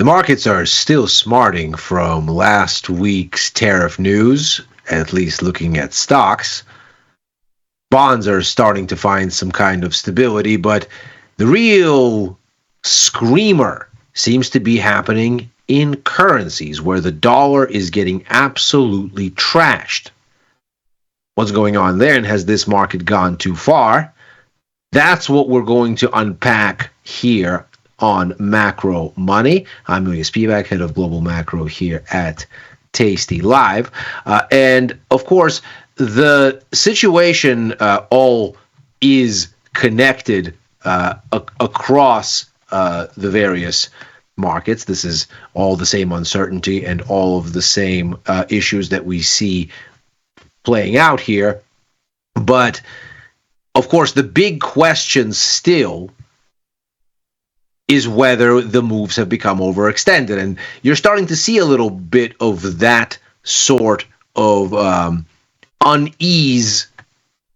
The markets are still smarting from last week's tariff news, at least looking at stocks. Bonds are starting to find some kind of stability, but the real screamer seems to be happening in currencies, where the dollar is getting absolutely trashed. What's going on there, and has this market gone too far? That's what we're going to unpack here on Macro Money. I'm Ilya Spivak, head of global macro here at tastylive. And of course, the situation all is connected across the various markets. This is all the same uncertainty and all of the same issues that we see playing out here. But of course, the big question still is whether the moves have become overextended. And you're starting to see a little bit of that sort of unease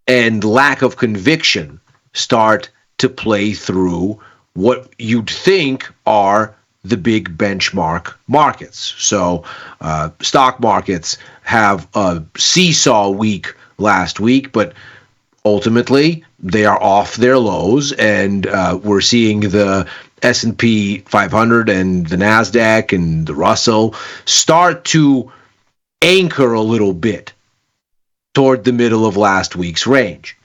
and lack of conviction start to play through what you'd think are the big benchmark markets. So stock markets have a seesaw week last week, but ultimately they are off their lows, and we're seeing the S&P 500 and the NASDAQ and the Russell start to anchor a little bit toward the middle of last week's range.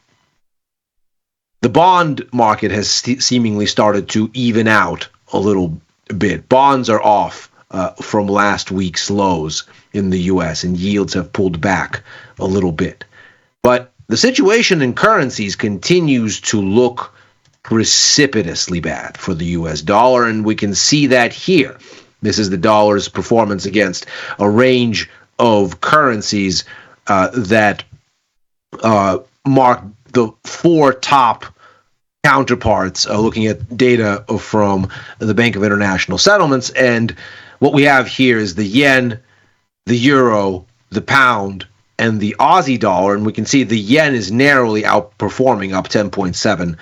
The bond market has seemingly started to even out a little bit. Bonds are off from last week's lows in the US, and yields have pulled back a little bit. But the situation in currencies continues to look precipitously bad for the US dollar, and we can see that here. This is the dollar's performance against a range of currencies that mark the four top counterparts, looking at data from the Bank of International Settlements. And what we have here is the yen, the euro, the pound, and the Aussie dollar. And we can see the yen is narrowly outperforming, up 10.7%.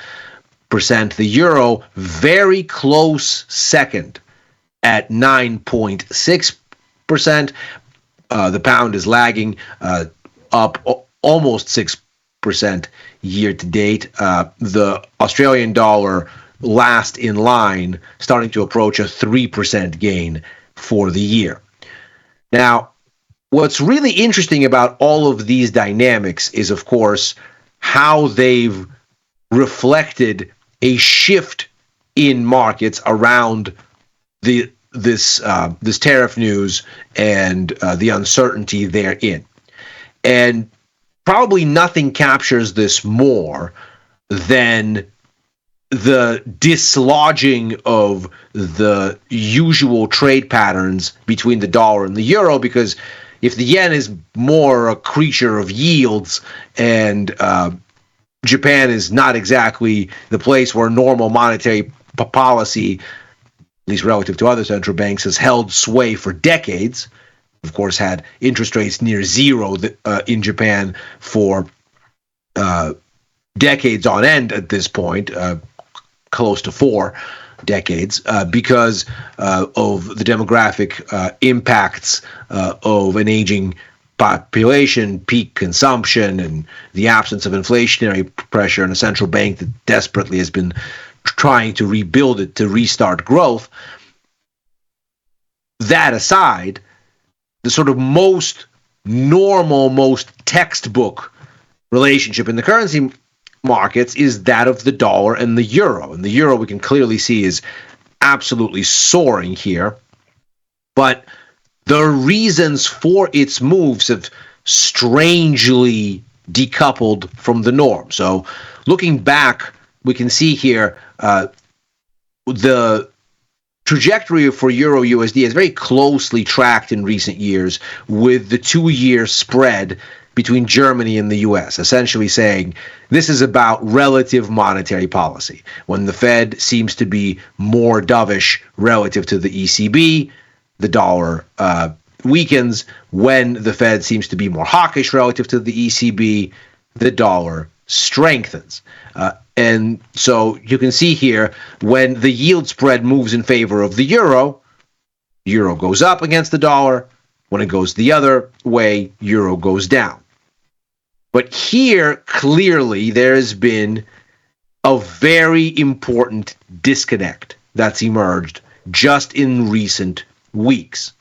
The euro very close second at 9.6%. The pound is lagging, up almost 6% year to date. The Australian dollar last in line, starting to approach a 3% gain for the year. Now, what's really interesting about all of these dynamics is, of course, how they've reflected a shift in markets around this tariff news and the uncertainty therein. And probably nothing captures this more than the dislodging of the usual trade patterns between the dollar and the euro, because if the yen is more a creature of yields, and Japan is not exactly the place where normal monetary policy, at least relative to other central banks, has held sway for decades. Of course, had interest rates near zero in Japan for decades on end at this point, close to 4 decades, because of the demographic impacts of an aging population, peak consumption, and the absence of inflationary pressure, and a central bank that desperately has been trying to rebuild it to restart growth. That aside, the sort of most normal, most textbook relationship in the currency markets is that of the dollar and the euro. And the euro, we can clearly see, is absolutely soaring here. But the reasons for its moves have strangely decoupled from the norm. So looking back, we can see here the trajectory for Euro USD is very closely tracked in recent years with the 2-year spread between Germany and the US, essentially saying this is about relative monetary policy. When the Fed seems to be more dovish relative to the ECB, the dollar weakens. When the Fed seems to be more hawkish relative to the ECB, the dollar strengthens. And so you can see here, when the yield spread moves in favor of the euro, Euro goes up against the dollar. When it goes the other way, euro goes down. But here, clearly, there has been a very important disconnect that's emerged just in recent weeks.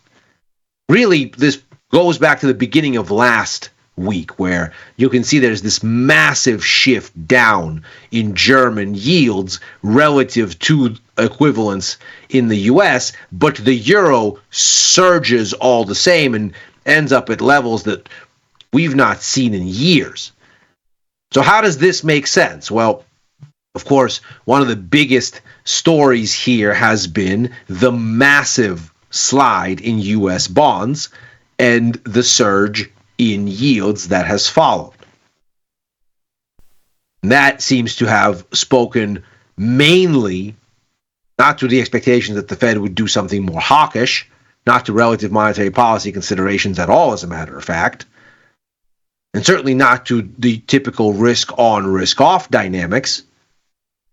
Really, this goes back to the beginning of last week, where you can see there's this massive shift down in German yields relative to equivalents in the US, but the euro surges all the same and ends up at levels that we've not seen in years. So how does this make sense? Well, of course, one of the biggest stories here has been the massive slide in US bonds and the surge in yields that has followed. And that seems to have spoken mainly not to the expectation that the Fed would do something more hawkish, not to relative monetary policy considerations at all, as a matter of fact, and certainly not to the typical risk-on, risk-off dynamics,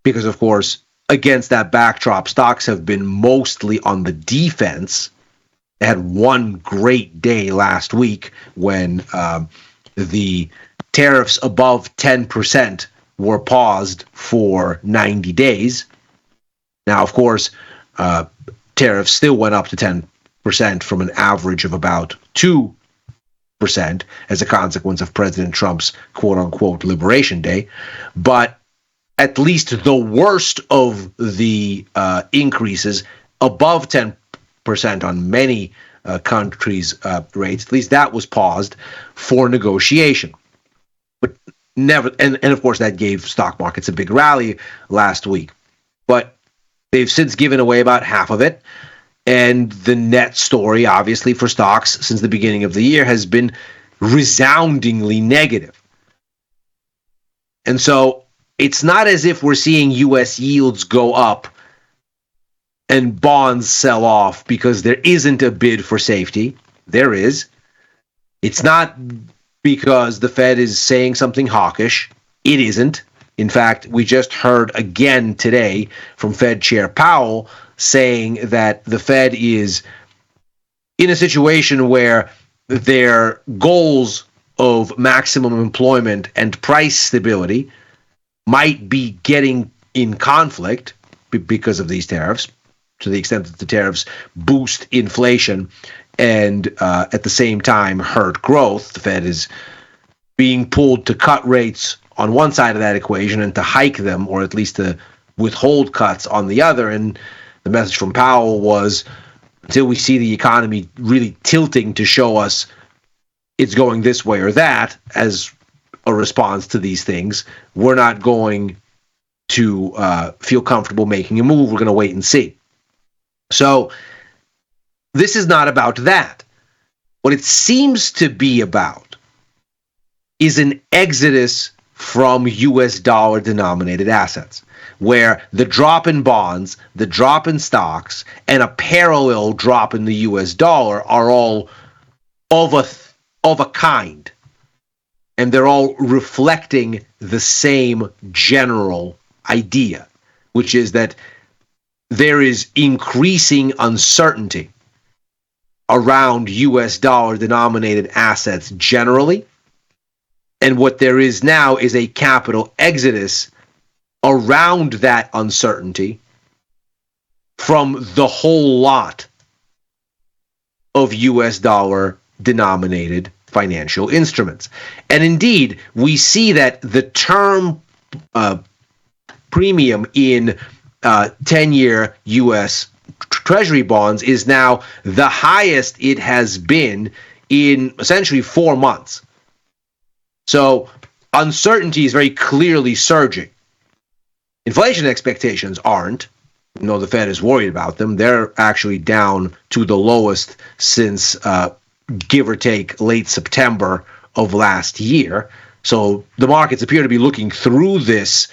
because, of course, against that backdrop, stocks have been mostly on the defense. They had one great day last week when the tariffs above 10% were paused for 90 days. Now, of course, tariffs still went up to 10% from an average of about 2% as a consequence of President Trump's quote-unquote Liberation Day. But at least the worst of the increases above 10% on many countries' rates, at least that was paused for negotiation. But never, and of course that gave stock markets a big rally last week. But they've since given away about half of it. And the net story, obviously, for stocks since the beginning of the year has been resoundingly negative. And so it's not as if we're seeing U.S. yields go up and bonds sell off because there isn't a bid for safety. There is. It's not because the Fed is saying something hawkish. It isn't. In fact, we just heard again today from Fed Chair Powell saying that the Fed is in a situation where their goals of maximum employment and price stability might be getting in conflict because of these tariffs, to the extent that the tariffs boost inflation and at the same time hurt growth. The Fed is being pulled to cut rates on one side of that equation and to hike them, or at least to withhold cuts on the other. And the message from Powell was, until we see the economy really tilting to show us it's going this way or that as a response to these things, we're not going to feel comfortable making a move. We're going to wait and see. So this is not about that. What it seems to be about is an exodus from U.S. dollar denominated assets, where the drop in bonds, the drop in stocks, and a parallel drop in the U.S. dollar are all of a kind. And they're all reflecting the same general idea, which is that there is increasing uncertainty around U.S. dollar denominated assets generally. And what there is now is a capital exodus around that uncertainty from the whole lot of U.S. dollar denominated financial instruments. And indeed, we see that the term premium in 10-year U.S. Treasury bonds is now the highest it has been in essentially 4 months. So uncertainty is very clearly surging. Inflation expectations aren't. You know, the Fed is worried about them. They're actually down to the lowest since, give or take, late September of last year. So the markets appear to be looking through this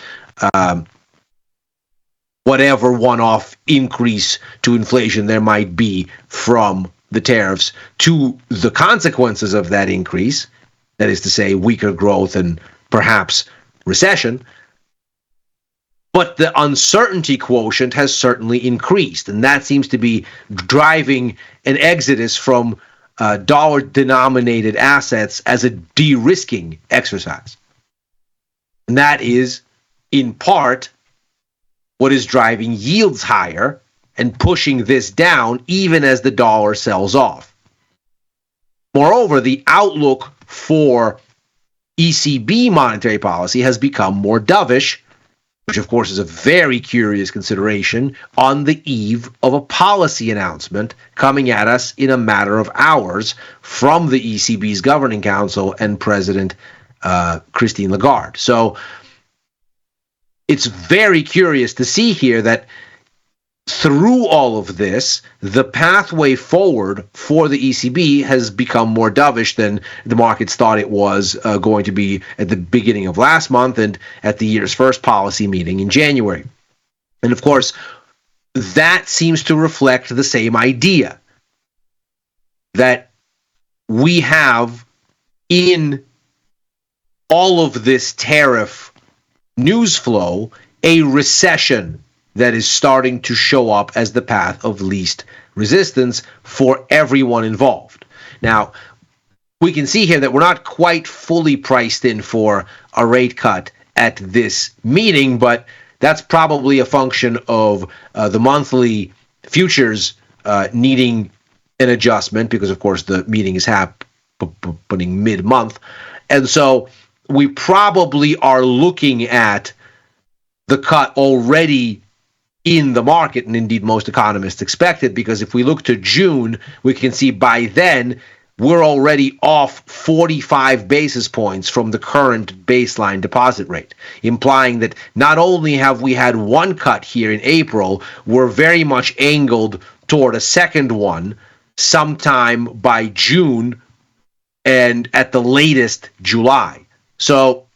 whatever one-off increase to inflation there might be from the tariffs to the consequences of that increase. That is to say, weaker growth and perhaps recession. But the uncertainty quotient has certainly increased, and that seems to be driving an exodus from dollar-denominated assets as a de-risking exercise. And that is, in part, what is driving yields higher and pushing this down even as the dollar sells off. Moreover, the outlook for ECB monetary policy has become more dovish, which of course is a very curious consideration on the eve of a policy announcement coming at us in a matter of hours from the ECB's Governing Council and President Christine Lagarde. So it's very curious to see here that through all of this, the pathway forward for the ECB has become more dovish than the markets thought it was going to be at the beginning of last month and at the year's first policy meeting in January. And of course, that seems to reflect the same idea that we have in all of this tariff news flow a recession that is starting to show up as the path of least resistance for everyone involved. Now, we can see here that we're not quite fully priced in for a rate cut at this meeting, but that's probably a function of the monthly futures needing an adjustment because, of course, the meeting is happening mid-month. And so we probably are looking at the cut already in the market, and indeed most economists expect it, because if we look to June, we can see by then we're already off 45 basis points from the current baseline deposit rate, implying that not only have we had one cut here in April, we're very much angled toward a second one sometime by June and at the latest July. So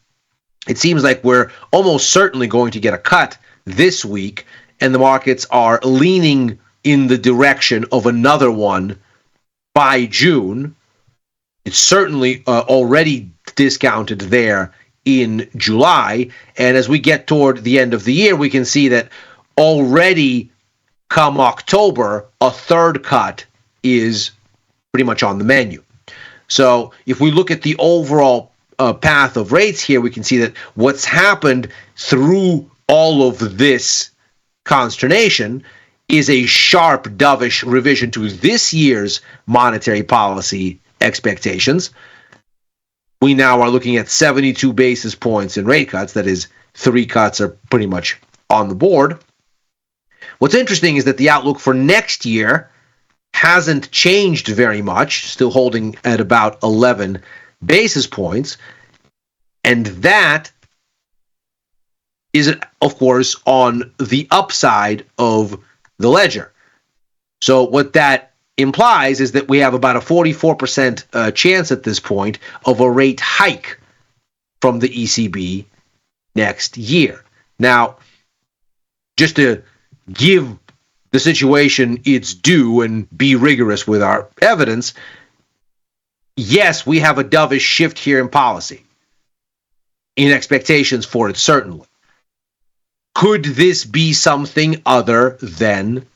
it seems like we're almost certainly going to get a cut this week, and the markets are leaning in the direction of another one by June. It's certainly already discounted there in July. And as we get toward the end of the year, we can see that already come October, a third cut is pretty much on the menu. So if we look at the overall path of rates here, we can see that what's happened through all of this consternation is a sharp dovish revision to this year's monetary policy expectations. We now are looking at 72 basis points in rate cuts. That is, 3 cuts are pretty much on the board. What's interesting is that the outlook for next year hasn't changed very much, still holding at about 11 basis points. And that is, of course, on the upside of the ledger. So what that implies is that we have about a 44% chance at this point of a rate hike from the ECB next year. Now, just to give the situation its due and be rigorous with our evidence, yes, we have a dovish shift here in policy, in expectations for it, certainly. Could this be something other than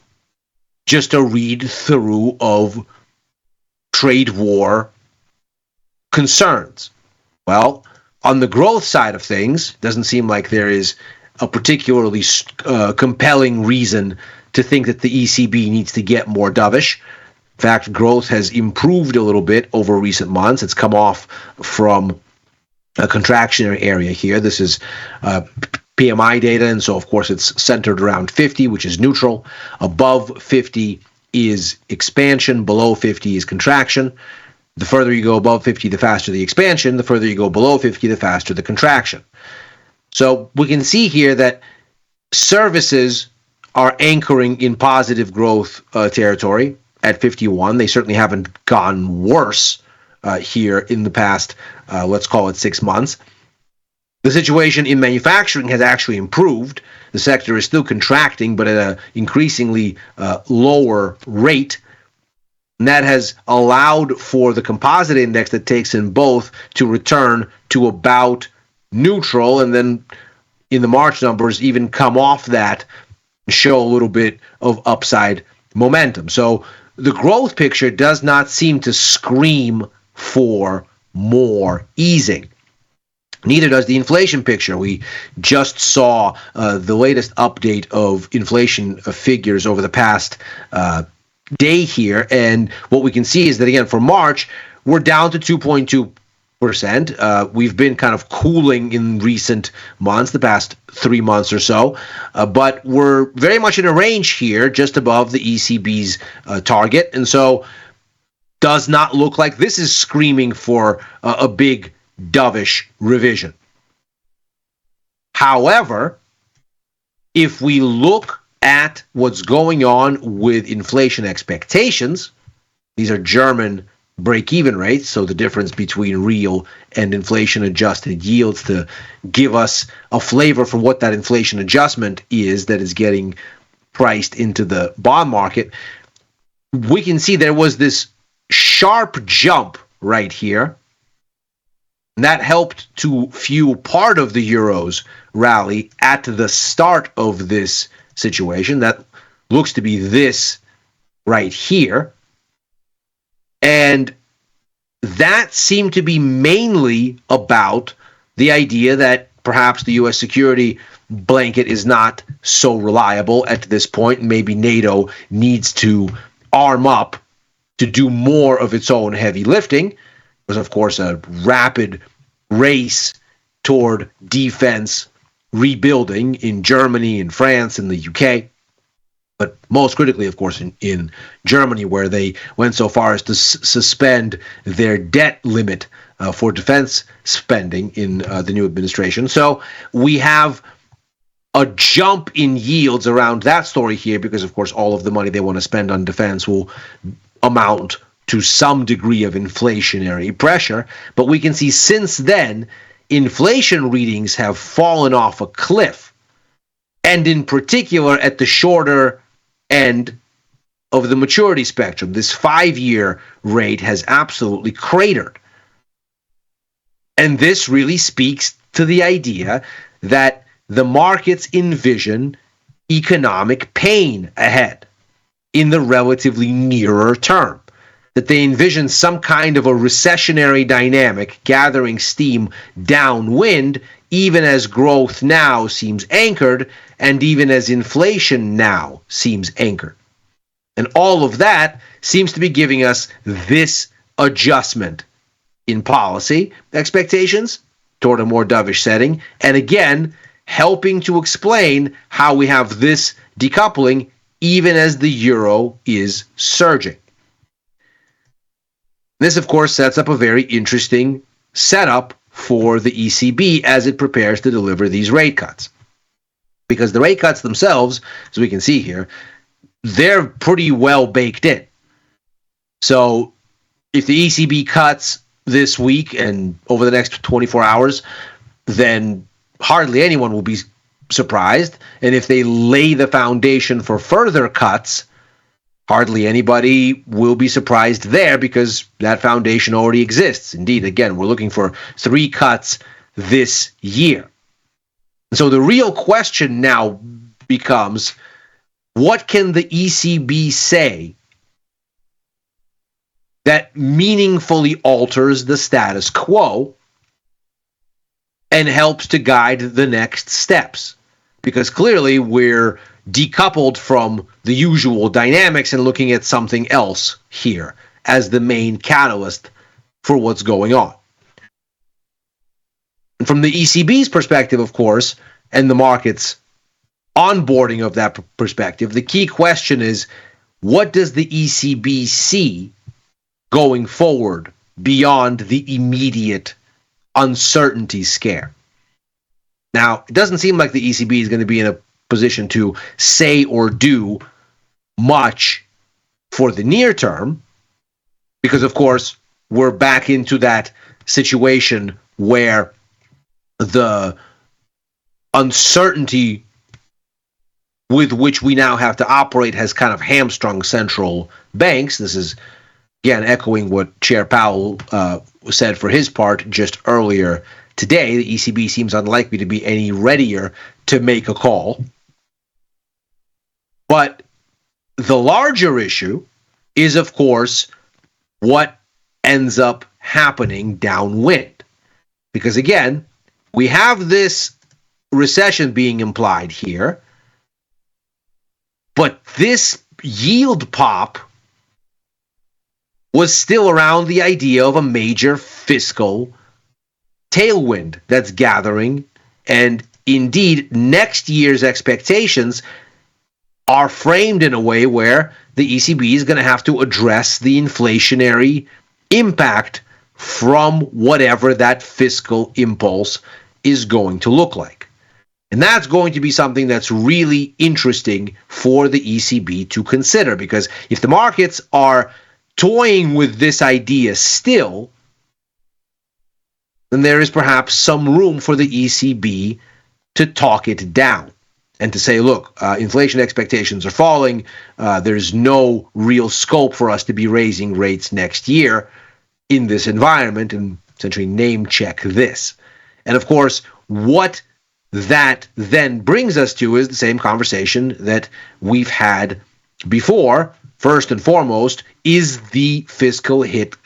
just a read-through of trade war concerns? Well, on the growth side of things, doesn't seem like there is a particularly compelling reason to think that the ECB needs to get more dovish. In fact, growth has improved a little bit over recent months. It's come off from a contractionary area here. This is PMI data, and so of course it's centered around 50, which is neutral. Above 50 is expansion, below 50 is contraction. The further you go above 50, the faster the expansion. The further you go below 50, the faster the contraction. So we can see here that services are anchoring in positive growth territory at 51. They certainly haven't gone worse here in the past, let's call it 6 months. The situation in manufacturing has actually improved. The sector is still contracting, but at an increasingly lower rate. And that has allowed for the composite index that takes in both to return to about neutral. And then in the March numbers even come off that, show a little bit of upside momentum. So the growth picture does not seem to scream for more easing. Neither does the inflation picture. We just saw the latest update of inflation figures over the past day here, and what we can see is that, again, for March, we're down to 2.2%. We've been kind of cooling in recent months, the past 3 months or so, but we're very much in a range here, just above the ECB's target, and so does not look like this is screaming for a big dovish revision. However, if we look at what's going on with inflation expectations, these are German break-even rates, so the difference between real and inflation-adjusted yields, to give us a flavor for what that inflation adjustment is that is getting priced into the bond market. We can see there was this sharp jump right here, and that helped to fuel part of the euro's rally at the start of this situation. That looks to be this right here. And that seemed to be mainly about the idea that perhaps the U.S. security blanket is not so reliable at this point. Maybe NATO needs to arm up to do more of its own heavy lifting. Was, of course, a rapid race toward defense rebuilding in Germany, in France, in the UK, but most critically, of course, in Germany, where they went so far as to suspend their debt limit for defense spending in the new administration. So we have a jump in yields around that story here, because, of course, all of the money they want to spend on defense will amount to some degree of inflationary pressure. But we can see since then, inflation readings have fallen off a cliff. And in particular, at the shorter end of the maturity spectrum, this 5-year rate has absolutely cratered. And this really speaks to the idea that the markets envision economic pain ahead in the relatively nearer term, that they envision some kind of a recessionary dynamic gathering steam downwind, even as growth now seems anchored, and even as inflation now seems anchored. And all of that seems to be giving us this adjustment in policy expectations toward a more dovish setting, and again, helping to explain how we have this decoupling even as the euro is surging. This, of course, sets up a very interesting setup for the ECB as it prepares to deliver these rate cuts. Because the rate cuts themselves, as we can see here, they're pretty well baked in. So if the ECB cuts this week and over the next 24 hours, then hardly anyone will be surprised. And if they lay the foundation for further cuts, hardly anybody will be surprised there, because that foundation already exists. Indeed, again, we're looking for 3 cuts this year. And so the real question now becomes, what can the ECB say that meaningfully alters the status quo and helps to guide the next steps? Because clearly we're decoupled from the usual dynamics and looking at something else here as the main catalyst for what's going on. And from the ECB's perspective, of course, and the market's onboarding of that perspective, the key question is, what does the ECB see going forward beyond the immediate uncertainty scare? Now, it doesn't seem like the ECB is going to be in a position to say or do much for the near term, because, of course, we're back into that situation where the uncertainty with which we now have to operate has kind of hamstrung central banks. This is, again, echoing what Chair Powell said for his part just earlier today, the ECB seems unlikely to be any readier to make a call. But the larger issue is, of course, what ends up happening downwind. Because again, we have this recession being implied here, but this yield pop was still around the idea of a major fiscal tailwind that's gathering. And indeed, next year's expectations are framed in a way where the ECB is going to have to address the inflationary impact from whatever that fiscal impulse is going to look like. And that's going to be something that's really interesting for the ECB to consider, because if the markets are toying with this idea still, then there is perhaps some room for the ECB to talk it down and to say, look, inflation expectations are falling. There's no real scope for us to be raising rates next year in this environment, and essentially name check this. And of course, what that then brings us to is the same conversation that we've had before. First and foremost, is the fiscal hit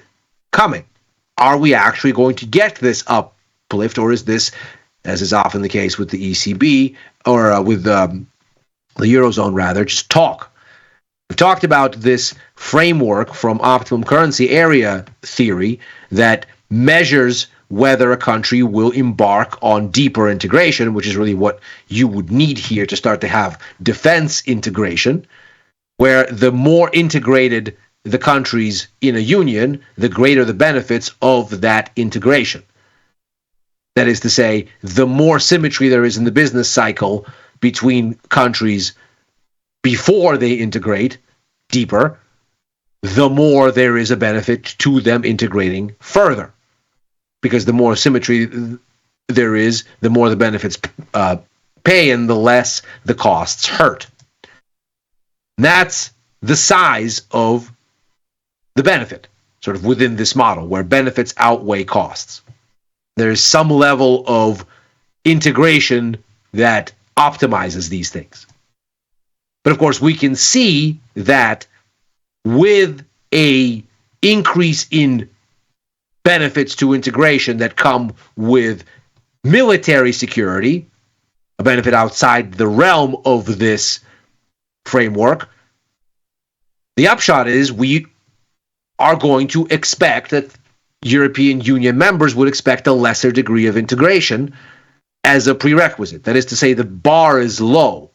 coming? Are we actually going to get this uplift, or is this, as is often the case with the ECB, or with the Eurozone rather, just talk? We've talked about this framework from optimum currency area theory that measures whether a country will embark on deeper integration, which is really what you would need here to start to have defense integration, where the more integrated the countries in a union, the greater the benefits of that integration. That is to say, the more symmetry there is in the business cycle between countries before they integrate deeper, the more there is a benefit to them integrating further. Because the more symmetry there is, the more the benefits pay and the less the costs hurt. That's the size of the benefit, sort of within this model, where benefits outweigh costs. There's some level of integration that optimizes these things. But of course, we can see that with a increase in benefits to integration that come with military security, a benefit outside the realm of this framework, the upshot is we are going to expect that European Union members would expect a lesser degree of integration as a prerequisite. That is to say, the bar is low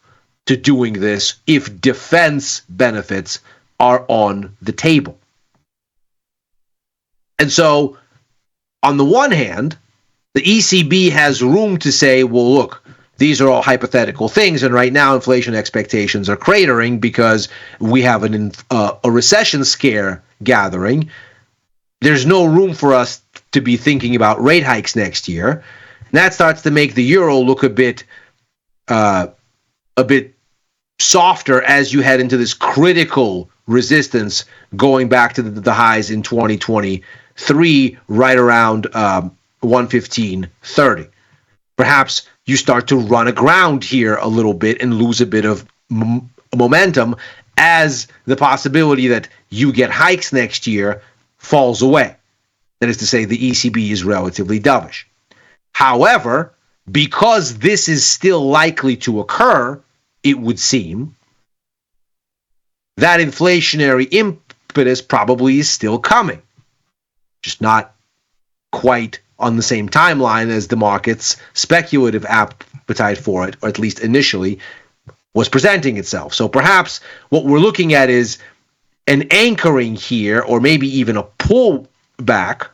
to doing this if defense benefits are on the table. And so, on the one hand, the ECB has room to say, well, look, these are all hypothetical things, and right now inflation expectations are cratering because we have a recession scare gathering. There's no room for us to be thinking about rate hikes next year. And that starts to make the euro look a bit softer as you head into this critical resistance going back to the highs in 2023, right around 115.30. Perhaps you start to run aground here a little bit and lose a bit of momentum as the possibility that you get hikes next year falls away. That is to say, the ECB is relatively dovish. However, because this is still likely to occur, it would seem, that inflationary impetus probably is still coming. Just not quite on the same timeline as the market's speculative appetite for it, or at least initially, was presenting itself. So perhaps what we're looking at is an anchoring here, or maybe even a pullback.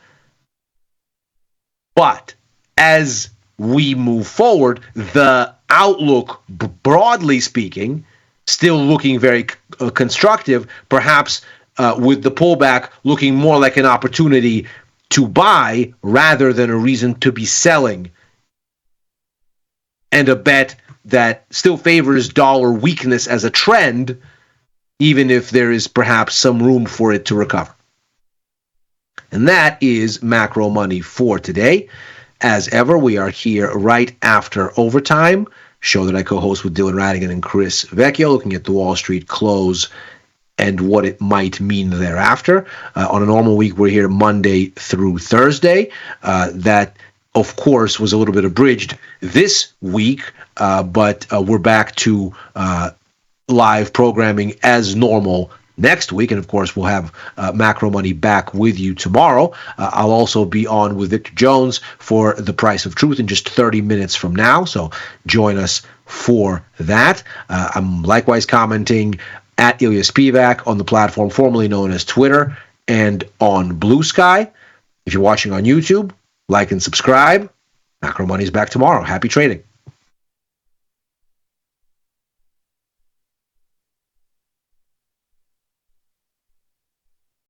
But as we move forward, the outlook, broadly speaking, still looking very constructive, perhaps with the pullback looking more like an opportunity to buy rather than a reason to be selling, and a bet that still favors dollar weakness as a trend, even if there is perhaps some room for it to recover. And that is macro money for today. As ever, we are here right after overtime, show that I co-host with Dylan Radigan and Chris Vecchio, looking at the Wall Street close and what it might mean thereafter. On a normal week, we're here Monday through Thursday. That, of course, was a little bit abridged this week, but we're back to live programming as normal next week. And of course, we'll have Macro Money back with you tomorrow. I'll also be on with Victor Jones for The Price of Truth in just 30 minutes from now. So join us for that. I'm likewise commenting at Ilya Spivak on the platform formerly known as Twitter and on Blue Sky. If you're watching on YouTube, like and subscribe. Macro Money is back tomorrow. Happy trading.